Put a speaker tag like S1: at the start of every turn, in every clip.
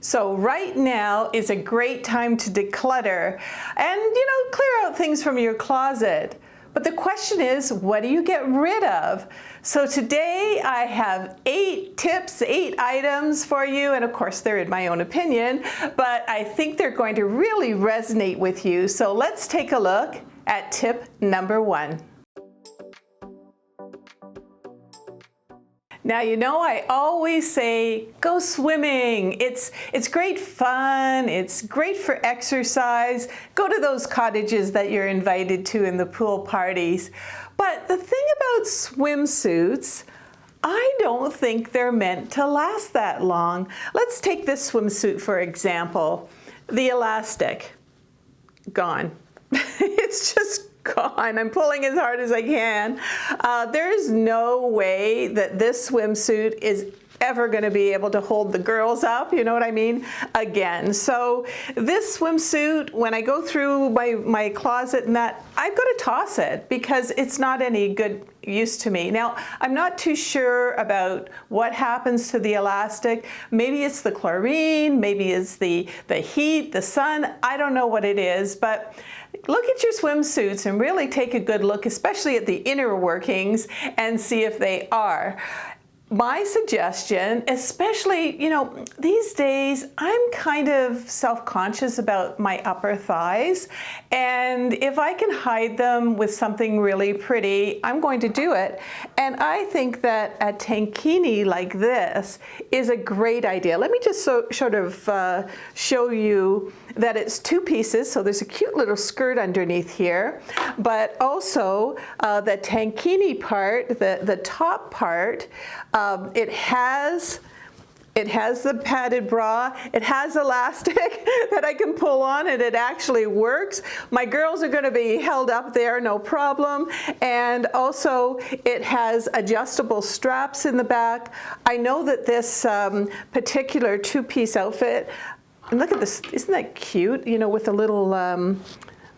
S1: So right now is a great time to declutter and, clear out things from your closet. But the question is, what do you get rid of? So today I have 8 tips, 8 items for you, and of course they're in my own opinion, but I think they're going to really resonate with you. So let's take a look at tip number 1. Now, I always say, go swimming. It's great fun. It's great for exercise. Go to those cottages that you're invited to in the pool parties. But the thing about swimsuits, I don't think they're meant to last that long. Let's take this swimsuit, for example. The elastic, gone. It's just gone. I'm pulling as hard as I can. There's no way that this swimsuit is ever going to be able to hold the girls up, you know what I mean, again. So this swimsuit, when I go through my closet and that, I've got to toss it because it's not any good use to me. Now, I'm not too sure about what happens to the elastic. Maybe it's the chlorine, maybe it's the heat, the sun. I don't know what it is, but look at your swimsuits and really take a good look, especially at the inner workings, and see if they are. My suggestion, especially, these days, I'm kind of self-conscious about my upper thighs, and if I can hide them with something really pretty, I'm going to do it. And I think that a tankini like this is a great idea. Let me just sort of show you that it's 2 pieces, so there's a cute little skirt underneath here, but also the tankini part, the top part, it has the padded bra, it has elastic that I can pull on, and it actually works. My girls are going to be held up there, no problem. And also it has adjustable straps in the back. I know that this particular 2-piece outfit, and look at this, isn't that cute? With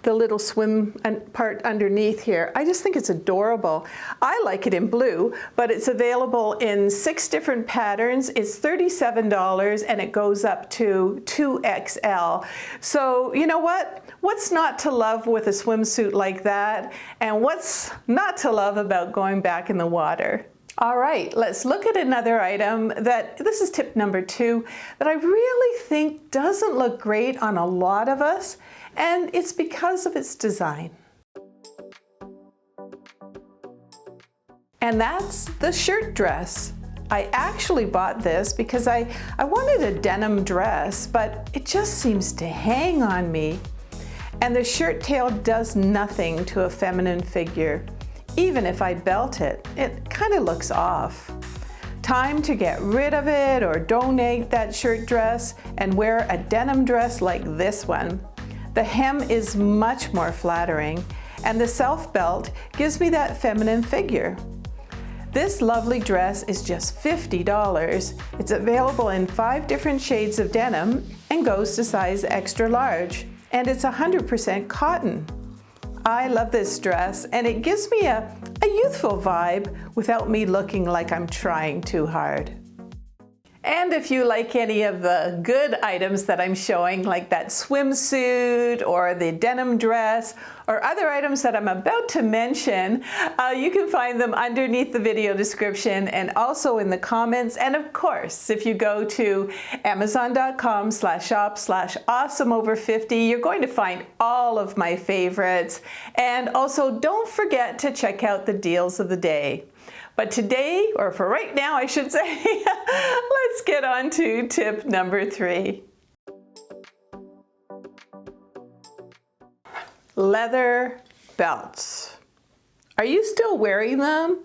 S1: the little swim part underneath here. I just think it's adorable. I like it in blue, but it's available in 6 different patterns. It's $37 and it goes up to 2XL. So you know what? What's not to love with a swimsuit like that? And what's not to love about going back in the water? All right, let's look at another item this is tip number 2, that I really think doesn't look great on a lot of us, and it's because of its design. And that's the shirt dress. I actually bought this because I wanted a denim dress, but it just seems to hang on me. And the shirt tail does nothing to a feminine figure. Even if I belt it, it kind of looks off. Time to get rid of it or donate that shirt dress and wear a denim dress like this one. The hem is much more flattering, and the self belt gives me that feminine figure. This lovely dress is just $50. It's available in 5 different shades of denim and goes to size extra large, and it's 100% cotton. I love this dress, and it gives me a youthful vibe without me looking like I'm trying too hard. And if you like any of the good items that I'm showing, like that swimsuit or the denim dress or other items that I'm about to mention, you can find them underneath the video description and also in the comments. And of course, if you go to amazon.com/shop/awesomeover50, you're going to find all of my favorites. And also don't forget to check out the deals of the day. But today, or for right now, I should say, let's get on to tip number 3. Leather belts. Are you still wearing them?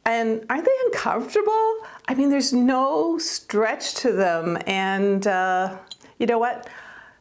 S1: And aren't they uncomfortable? I mean, there's no stretch to them. And you know what?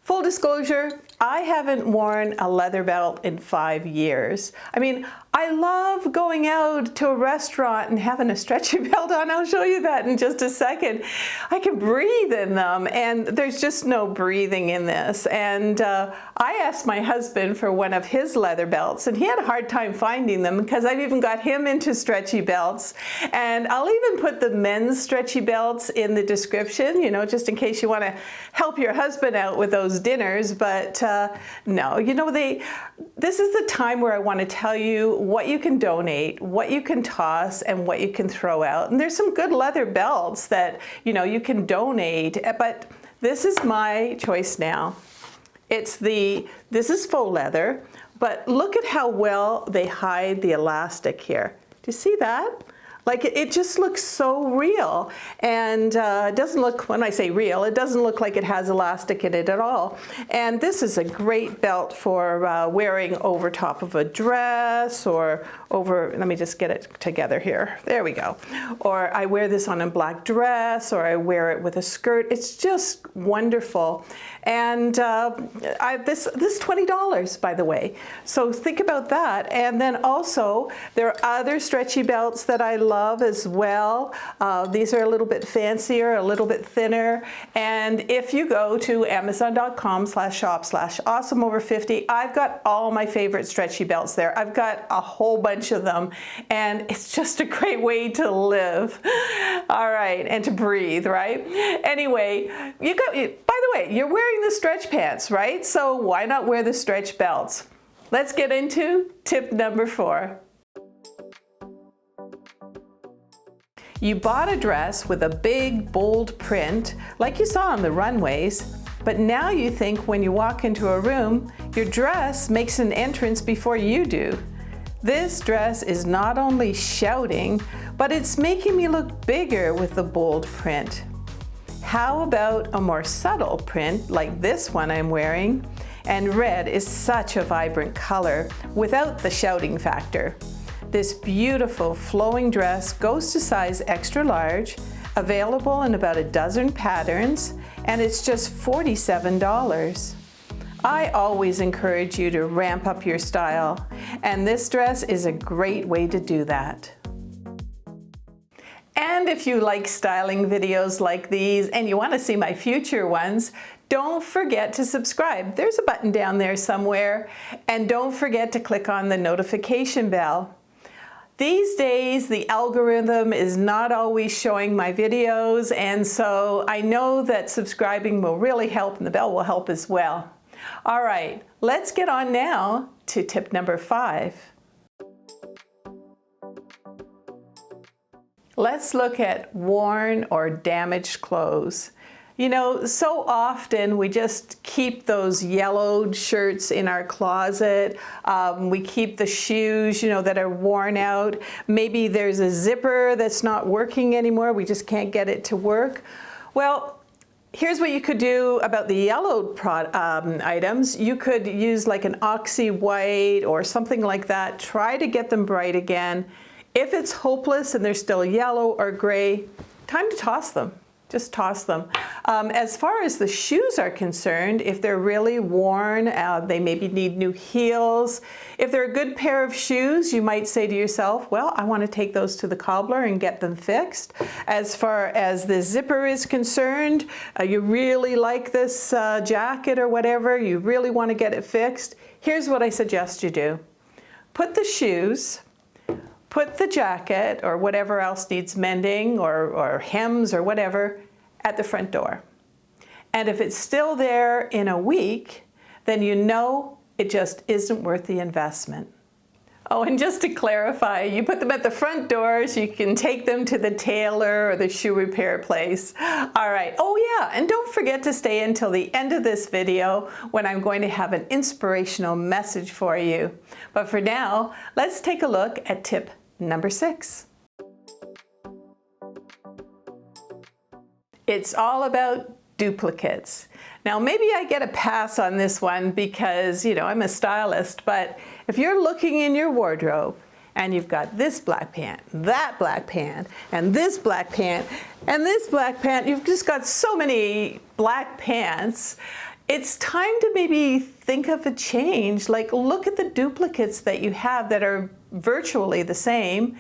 S1: Full disclosure, I haven't worn a leather belt in 5 years. I mean, I I love going out to a restaurant and having a stretchy belt on. I'll show you that in just a second. I can breathe in them, and there's just no breathing in this. And I asked my husband for one of his leather belts, and he had a hard time finding them because I've even got him into stretchy belts. And I'll even put the men's stretchy belts in the description, you know, just in case you want to help your husband out with those dinners. But no, you know, this is the time where I want to tell you what you can donate, what you can toss, and what you can throw out. And there's some good leather belts that, you know, you can donate, but this is my choice now. This is faux leather, but look at how well they hide the elastic here. Do you see that? Like it just looks so real, and it doesn't look, when I say real, it doesn't look like it has elastic in it at all. And this is a great belt for wearing over top of a dress or over, let me just get it together here. There we go. Or I wear this on a black dress, or I wear it with a skirt. It's just wonderful. And this is $20, by the way. So think about that. And then also there are other stretchy belts that I love as well. These are a little bit fancier, a little bit thinner. And if you go to amazon.com/shop/awesomeover50, I've got all my favorite stretchy belts there. I've got a whole bunch of them, and it's just a great way to live. All right, and to breathe, right? Anyway, by the way, you're wearing the stretch pants, right? So why not wear the stretch belts? Let's get into tip number 4. You bought a dress with a big, bold print, like you saw on the runways, but now you think when you walk into a room, your dress makes an entrance before you do. This dress is not only shouting, but it's making me look bigger with the bold print. How about a more subtle print like this one I'm wearing? And red is such a vibrant color without the shouting factor. This beautiful flowing dress goes to size extra large, available in about a dozen patterns, and it's just $47. I always encourage you to ramp up your style, and this dress is a great way to do that. And if you like styling videos like these and you want to see my future ones, don't forget to subscribe. There's a button down there somewhere, and don't forget to click on the notification bell. These days, the algorithm is not always showing my videos, and so I know that subscribing will really help, and the bell will help as well. All right, let's get on now to tip number 5. Let's look at worn or damaged clothes. You know, so often we just keep those yellowed shirts in our closet. We keep the shoes, you know, that are worn out. Maybe there's a zipper that's not working anymore. We just can't get it to work. Well, here's what you could do about the yellowed items. You could use like an oxy white or something like that. Try to get them bright again. If it's hopeless and they're still yellow or gray, time to toss them. Just toss them. As far as the shoes are concerned, if they're really worn, they maybe need new heels. If they're a good pair of shoes, you might say to yourself, well, I want to take those to the cobbler and get them fixed. As far as the zipper is concerned, you really like this jacket or whatever, you really want to get it fixed. Here's what I suggest you do. Put the shoes, put the jacket or whatever else needs mending or hems or whatever at the front door. And if it's still there in a week, then you know it just isn't worth the investment. Oh, and just to clarify, you put them at the front door so you can take them to the tailor or the shoe repair place. All right. Oh yeah, and don't forget to stay until the end of this video when I'm going to have an inspirational message for you. But for now, let's take a look at tip number 6. It's all about duplicates. Now maybe I get a pass on this one because, you know, I'm a stylist, but if you're looking in your wardrobe and you've got this black pant, that black pant, and this black pant, and this black pant, you've just got so many black pants, it's time to maybe think of a change. Like, look at the duplicates that you have that are virtually the same,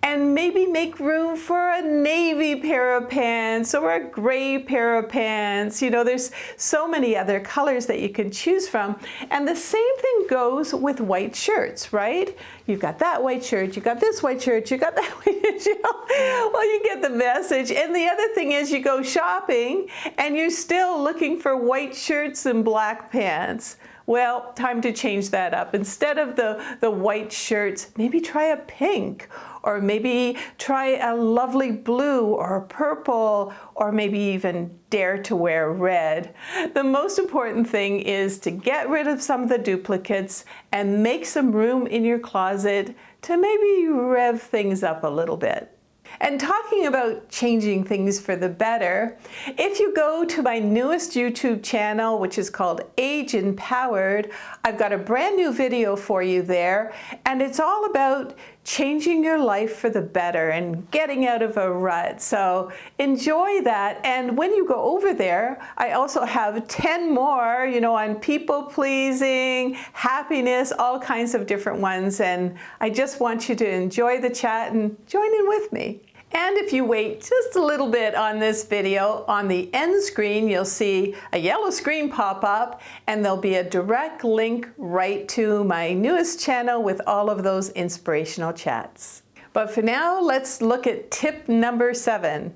S1: and maybe make room for a navy pair of pants or a gray pair of pants. You know, there's so many other colors that you can choose from. And the same thing goes with white shirts, right? You've got that white shirt, you got this white shirt, you got that white shirt. Well, you get the message. And the other thing is, you go shopping and you're still looking for white shirts and black pants. Well, time to change that up. Instead of the white shirts, maybe try a pink, or maybe try a lovely blue or a purple, or maybe even dare to wear red. The most important thing is to get rid of some of the duplicates and make some room in your closet to maybe rev things up a little bit. And talking about changing things for the better, if you go to my newest YouTube channel, which is called Age Empowered, I've got a brand new video for you there, and it's all about changing your life for the better and getting out of a rut. So enjoy that. And when you go over there, I also have 10 more, you know, on people pleasing, happiness, all kinds of different ones. And I just want you to enjoy the chat and join in with me. And if you wait just a little bit on this video, on the end screen, you'll see a yellow screen pop up, and there'll be a direct link right to my newest channel with all of those inspirational chats. But for now, let's look at tip number 7.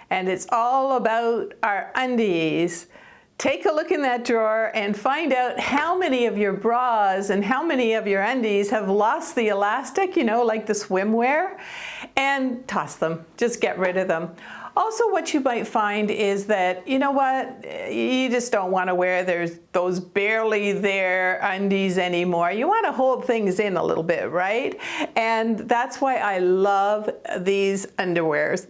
S1: And it's all about our undies. Take a look in that drawer and find out how many of your bras and how many of your undies have lost the elastic, you know, like the swimwear, and toss them. Just get rid of them. Also, what you might find is that, you know what, you just don't want to wear those barely there undies anymore. You want to hold things in a little bit, right? And that's why I love these underwears.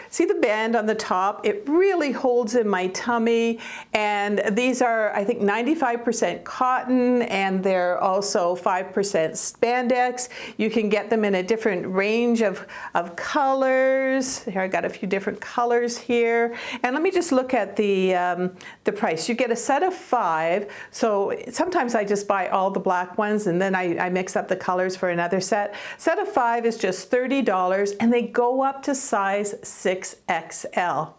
S1: See the band on the top? It really holds in my tummy. And these are, I think, 95% cotton, and they're also 5% spandex. You can get them in a different range of colors. Here I got a few different colors here. And let me just look at the price. You get a set of 5. So sometimes I just buy all the black ones, and then I mix up the colors for another set. Set of 5 is just $30, and they go up to size 6XL.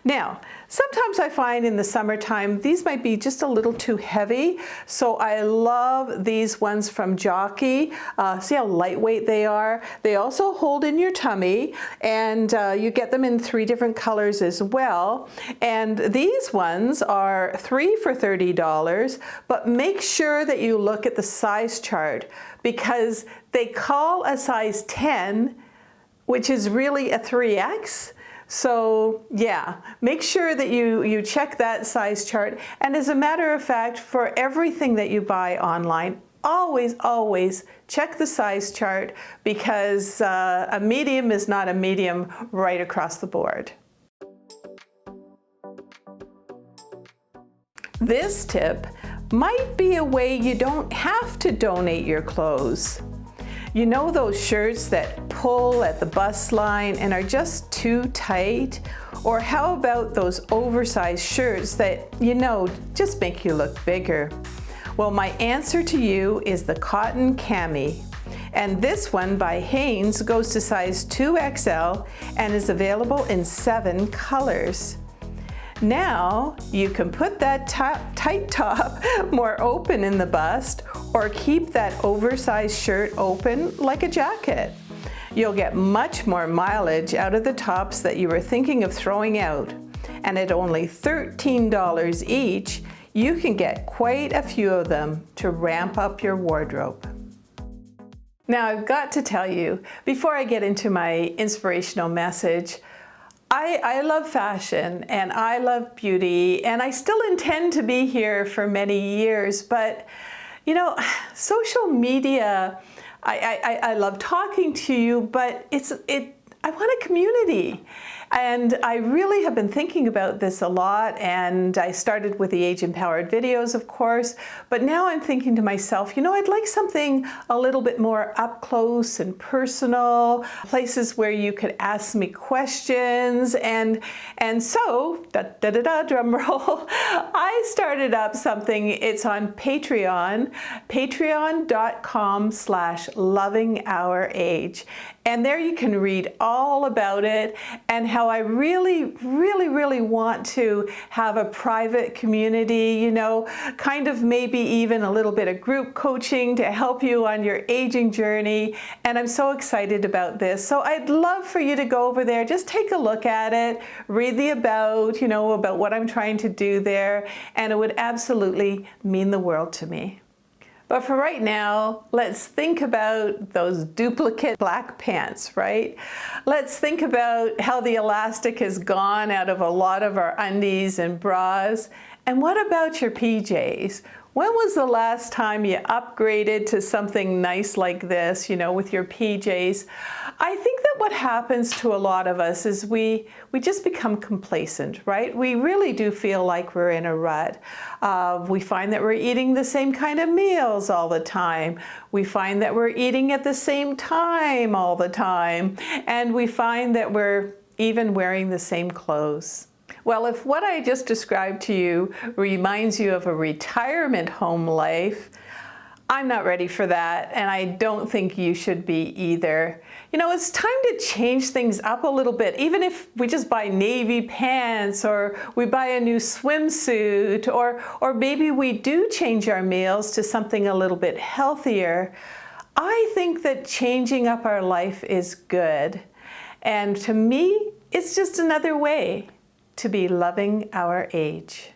S1: Now, sometimes I find in the summertime these might be just a little too heavy, so I love these ones from Jockey. See how lightweight they are? They also hold in your tummy, and you get them in 3 different colors as well. And these ones are 3 for $30, but make sure that you look at the size chart, because they call a size 10, which is really a 3X. So yeah, make sure that you check that size chart. And as a matter of fact, for everything that you buy online, always check the size chart, because a medium is not a medium right across the board. This tip might be a way you don't have to donate your clothes. You know those shirts that pull at the bust line and are just too tight? Or how about those oversized shirts that, you know, just make you look bigger? Well, my answer to you is the cotton cami. And this one by Hanes goes to size 2XL and is available in 7 colors. Now you can put that tight top more open in the bust, or keep that oversized shirt open like a jacket. You'll get much more mileage out of the tops that you were thinking of throwing out. And at only $13 each, you can get quite a few of them to ramp up your wardrobe. Now I've got to tell you, before I get into my inspirational message, I love fashion and I love beauty, and I still intend to be here for many years, but you know, social media, I love talking to you, but I want a community. And I really have been thinking about this a lot, and I started with the Age Empowered videos, of course, but now I'm thinking to myself, you know, I'd like something a little bit more up close and personal, places where you could ask me questions, and so, drum roll, I started up something. It's on Patreon, patreon.com/lovingourage. And there you can read all about it and how I really want to have a private community, you know, kind of maybe even a little bit of group coaching to help you on your aging journey. And I'm so excited about this. So I'd love for you to go over there, just take a look at it, read the about, you know, about what I'm trying to do there. And it would absolutely mean the world to me. But for right now, let's think about those duplicate black pants, right? Let's think about how the elastic has gone out of a lot of our undies and bras. And what about your PJs? When was the last time you upgraded to something nice like this, you know, with your PJs? I think that what happens to a lot of us is we just become complacent, right? We really do feel like we're in a rut. We find that we're eating the same kind of meals all the time. We find that we're eating at the same time all the time. And we find that we're even wearing the same clothes. Well, if what I just described to you reminds you of a retirement home life, I'm not ready for that, and I don't think you should be either. You know, it's time to change things up a little bit, even if we just buy navy pants or we buy a new swimsuit, or maybe we do change our meals to something a little bit healthier. I think that changing up our life is good. And to me, it's just another way to be loving our age.